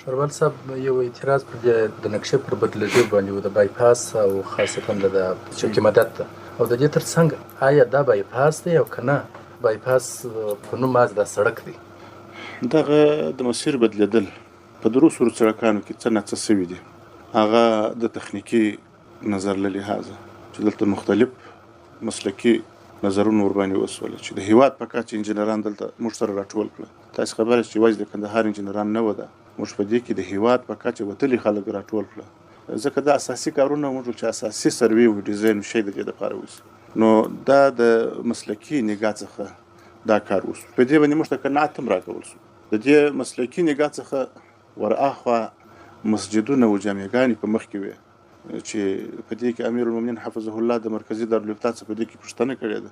شروال صاحب یو اعتراض پر د نقشې پر بدلېدو باندې و د بایپاس او خاصتا د چکې مدد ته او د دې ترڅنګ آیا دا بایپاس دی او که نه بایپاس په نوم از دا سړک دی. دغه د مسیر بدلېدل په درو سورو سړکانو کې څه نه څه سوي دي. هغه د تخنیکي نظر له لحاظه چې دلته مختلف مسلکي نظرونه ورباندې وسول چې د هیواد په کچه انجینران دلته موږ سره راټول کړل. تاسو خبره چې یوازې د کندهار انجینران نه و ده، موږ په دې کې د هیواد په کچه وتلي خلک راټول کړل، ځکه دا اساسي کارونه موږ چې اساسي سروې او ډیزاین شي د دې لپاره وشي. نو دا د مسلکي نگاه څخه دا کار وشو. په دې باندې موږ ته قناعت هم راکول شو. د دې مسلکي نگاه څخه ورآخوا مسجدونه او جامعګانې په مخ کې وي چې په دې کې امیر المؤمنین حفظه الله د مرکزي دارالفتاح څخه په دې کې پوښتنه کړې ده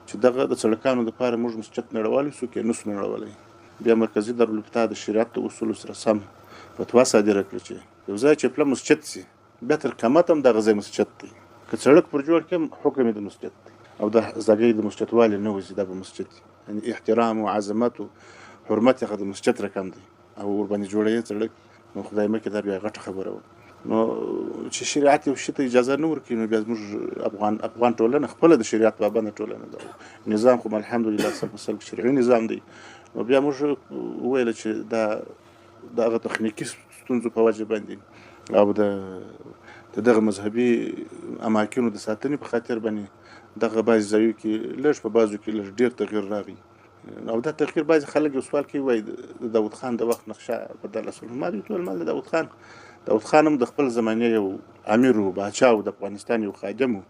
چې دغه د سړکانو لپاره موږ مسجد نړولی شو کې نس نړولی. بیا مرکزي دارالفتاح د شریعت د اصولو سره سم فتوا صادره کړه چې یو ځای چې پله مسجد سي بیا تر قیامت هم دغه ځای مسجد دی. که سړک پر جوړ کړم حکم یې د مسجد دی او د زاګۍ د مسجدوالي نه وځي، دا به مسجد دی. یعنې احترام او عظمت او حرمت یې د مسجد رقم دی او ورباندې جوړوي سړک. نو خدای مکې دا بیا غټه خبره وه. نو چې شریعت یو شي ته اجازه نه ورکوي نو بیا زموږ افغان ټولنه خپله د شریعت پابنده ټولنه ده. نظام خو الحمدلله سل په سل شرعي نظام دی. نو بیا موږ وویل چې دا دغه تخنیکي ستونزو په وجه باندې او د دغه مذهبي اماکنو د ساتنې په خاطر باندې دغه بعضې ځایو کې لږ په بعضو کې لږ ډېر تغییر راغی. او دا تغییر بعضې خلک یو سوال کوي وایي د داود خان د وخت نقشه بدله شول. ما دوی ټول مال د داود خان هم د خپل زمانې یو امیر و، باچا و، د افغانستان یو خادم و.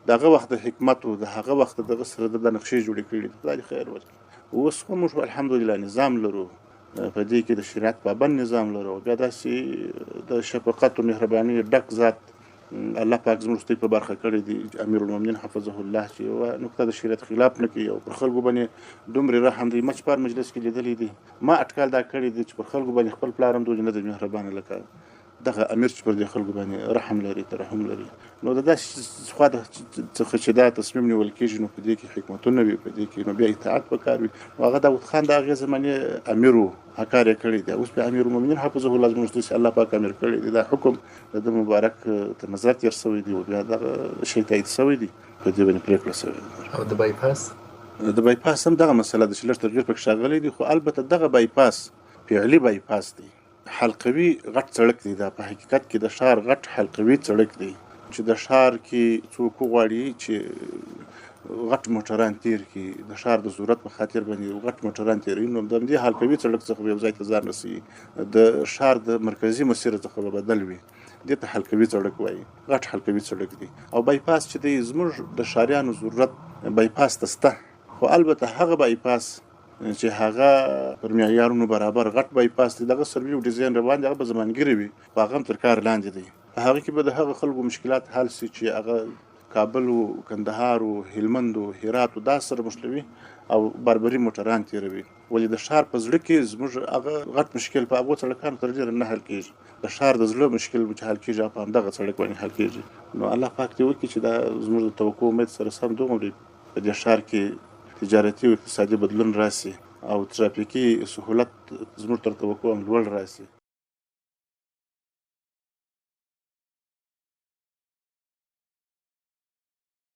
د هغه وخت د حکمت و د هغه وخت دغه سره د نقشې جوړې کړي دي. خدای دې خیر ورکړي. اوس خو موږ الحمدلله نظام لرو، په دې کې د شریعت پابند نظام لرو. بیا داسې د شفقت او مهرباني ډک ذات الله پاک زموږ ستۍ په برخه کړی دی امیر المؤمنین حفظه الله چې یوه نقطه د شریعت خلاف نه کوي او پر خلکو باندې دومره رحم دی. مچ پار مجلس کې لیدلی دی، ما اټکال دا کړی دی چې پر خلکو باندې خپل پلار هم دومره نه دی مهربانه لکه دغه امیر چې پر دې خلکو باندې رحم لري، ترحم لري. نو د داسې خوا څخه چې دا تصمیم نیول کېږي نو په دې کې حکمتونه وي، په دې کې نو بیا اطاعت پکار وي. نو هغه داود خان د هغې زمانې امیر و، هکار یې کړی دی. اوس بیا امیر المؤمنین حفظه الله زموږ چې الله پاک امیر کړی دی. دا حکم د ده مبارک تر نظر تېر شوی دی او بیا دغه شی تایید شوی دی، په دې باندې پرېکړه شوې ده. او د بایپاس هم دغه مسله ده چې لږ تغییر پکې ښاغلی دی، خو البته دغه بایپاس فعلي بایپاس دی، حلقوي غټ سړک دی. دا په حقیقت کې د ښار غټ حلقوي سړک دی چې د ښار کې څوک وغواړي چې غټ موټران تیر کړي، د ښار د ضرورت په خاطر باندې غټ موټران تیروي. نو د همدې حلقوي سړک څخه به یو ځای ته ځان رسوي، د ښار د مرکزي مسیر څخه به بدل وي. دې ته حلقوي سړک وایي، غټ حلقوي سړک دی. او بایپاس چې دی زموږ د ښاریانو ضرورت بایپاس ته شته، خو البته هغه بایپاس چې هغه پر معیارونو برابر غټ بایپاس دی، دغه سروي او ډیزاین روان دی، هغه به زمانګیري وي، خو هغه هم تر کار لاندې دی. په هغه کې به د هغه خلکو مشکلات حل شي چې هغه کابل و، کندهار و، هلمند و، هرات و، دا سره مشلوي او بربري موټران تیروي. ولې د ښار په زړه کې زموږ هغه غټ مشکل په هغو سړکانو تر ډېره نه حل کېږي. د ښار د زړه مشکل چې حل کېږي هغه په همدغه سړک باندې حل کېږي. نو الله پاک دې وکړي چې دا زموږ د توقع امید سره سم دومره په دې ښار کې تجارتي او اقتصادي بدلون راسي او ترافیکي سهولت زموږ تر توقع هم لوړ راسي.